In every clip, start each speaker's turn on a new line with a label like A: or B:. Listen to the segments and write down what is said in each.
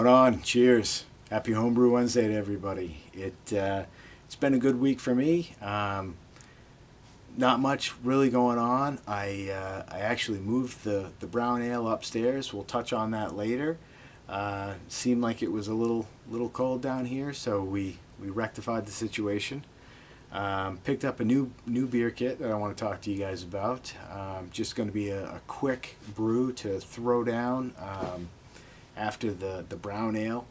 A: on? Cheers. Happy Homebrew Wednesday to everybody. It's been a good week for me. Not much really going on. I actually moved the brown ale upstairs. We'll touch on that later. Seemed like it was a little cold down here, so we rectified the situation. Picked up a new beer kit that I want to talk to you guys about. Just going to be a quick brew to throw down after the brown ale.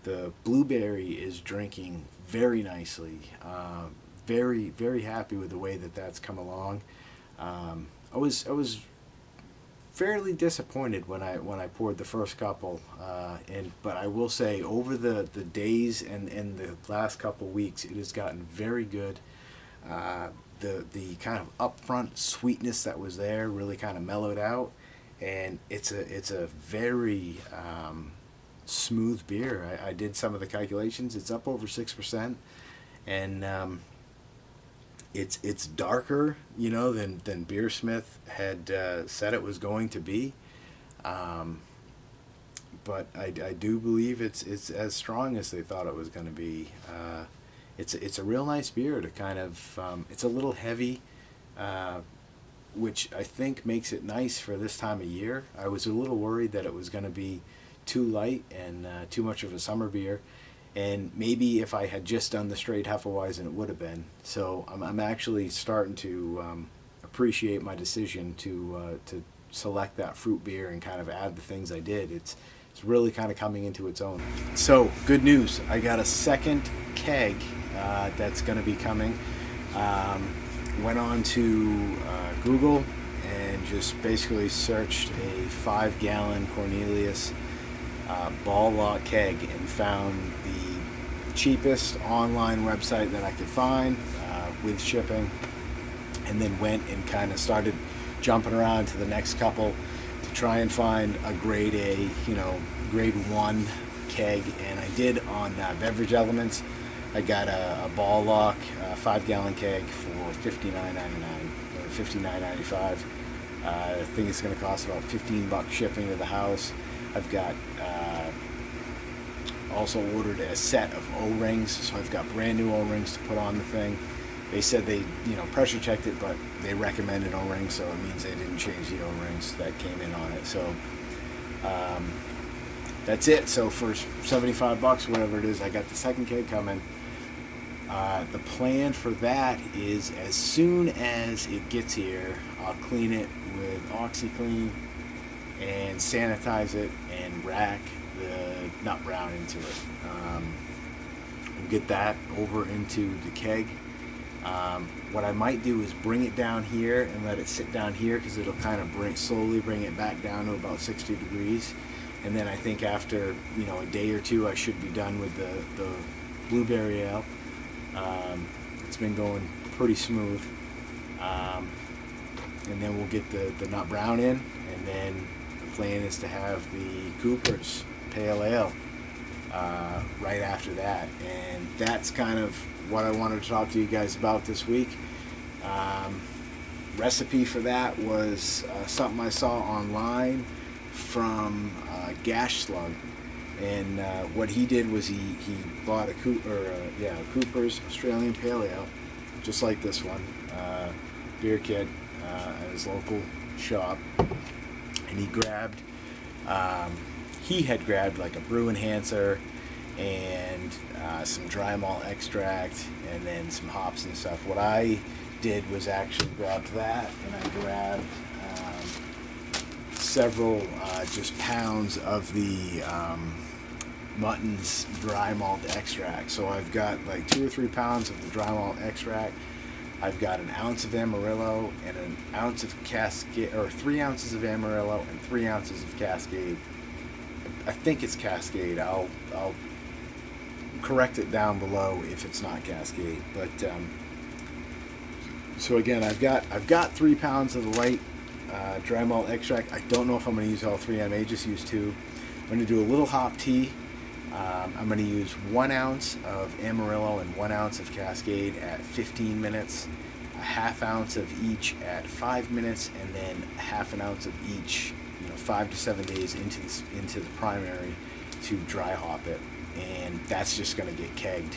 A: The blueberry is drinking very nicely. Very happy with the way that's come along. I was fairly disappointed when I poured the first couple, but I will say over the days and the last couple weeks it has gotten very good. The kind of upfront sweetness that was there really kind of mellowed out, and it's a very smooth beer. I did some of the calculations. It's up over 6%, and it's darker, than Beersmith had said it was going to be. But I do believe it's as strong as they thought it was going to be. It's a real nice beer to kind of. It's a little heavy, which I think makes it nice for this time of year. I was a little worried that it was going to be too light and too much of a summer beer. And maybe if I had just done the straight Hefeweizen, it would have been. So I'm actually starting to appreciate my decision to select that fruit beer and kind of add the things I did. It's really kind of coming into its own. So good news, I got a second keg that's going to be coming. Went on to Google and just basically searched a 5-gallon Cornelius ball lock keg and found the cheapest online website that I could find with shipping, and then went and kind of started jumping around to the next couple to try and find a grade A, grade 1 keg, and I did on Beverage Elements. I got a ball lock 5-gallon keg for $59.99 or $59.95. I think it's going to cost about $15 shipping to the house. I've got also ordered a set of O-rings, so I've got brand new O-rings to put on the thing. They said they, pressure checked it, but they recommended O-rings, so it means they didn't change the O-rings that came in on it. So that's it. So for $75, whatever it is, I got the second keg coming. The plan for that is as soon as it gets here, I'll clean it with OxyClean and sanitize it and rack the nut brown into it. We'll get that over into the keg. What I might do is bring it down here and let it sit down here, because it'll kind of slowly bring it back down to about 60 degrees. And then I think after a day or two, I should be done with the blueberry ale. It's been going pretty smooth. And then we'll get the nut brown in, and then the plan is to have the Cooper's Pale Ale right after that. And that's kind of what I wanted to talk to you guys about this week. Recipe for that was something I saw online from Gash Slug. And what he did was he bought a Cooper's Australian Pale Ale, just like this one, beer kit at his local shop, and he had grabbed like a brew enhancer and some dry malt extract and then some hops and stuff. What I did was actually grab that, and I grabbed several just pounds of the Mutton's dry malt extract. So I've got like 2 or 3 pounds of the dry malt extract. I've got an ounce of Amarillo and an ounce of Cascade, or 3 ounces of Amarillo and 3 ounces of Cascade. I think it's Cascade. I'll correct it down below if it's not Cascade. But so again, I've got 3 pounds of the light dry malt extract. I don't know if I'm going to use all 3. I may just use 2. I'm going to do a little hop tea. I'm going to use 1 ounce of Amarillo and 1 ounce of Cascade at 15 minutes, a half ounce of each at 5 minutes, and then half an ounce of each, 5 to 7 days into the primary. to dry hop it, and that's just going to get kegged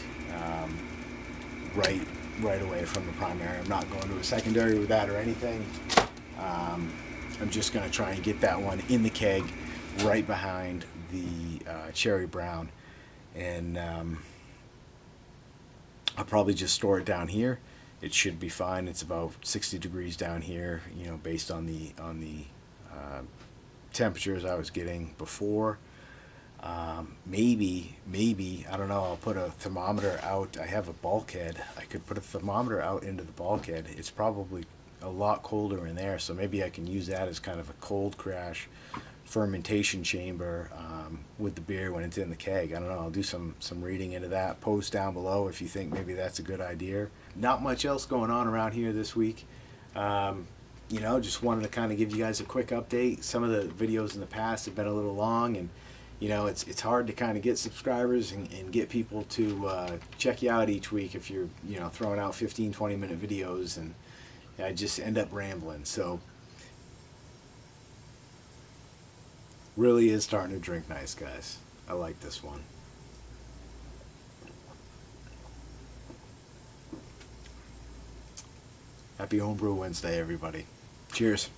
A: right away from the primary. I'm not going to a secondary with that or anything. I'm just going to try and get that one in the keg right behind the cherry brown, and I'll probably just store it down here. It should be fine. It's about 60 degrees down here, you know, based on the temperatures I was getting before. Maybe I don't know. I'll put a thermometer out. I have a bulkhead. I could put a thermometer out into the bulkhead. It's probably a lot colder in there, so maybe I can use that as kind of a cold crash fermentation chamber with the beer when it's in the keg. I don't know. I'll do some reading into that. Post down below if you think maybe that's a good idea. Not much else going on around here this week. You know, just wanted to kind of give you guys a quick update. Some of the videos in the past have been a little long, and you know, it's hard to kind of get subscribers and get people to check you out each week if you're, you know, throwing out 15-20 minute videos, and I just end up rambling. So really is starting to drink nice, guys. I like this one. Happy Homebrew Wednesday, everybody. Cheers.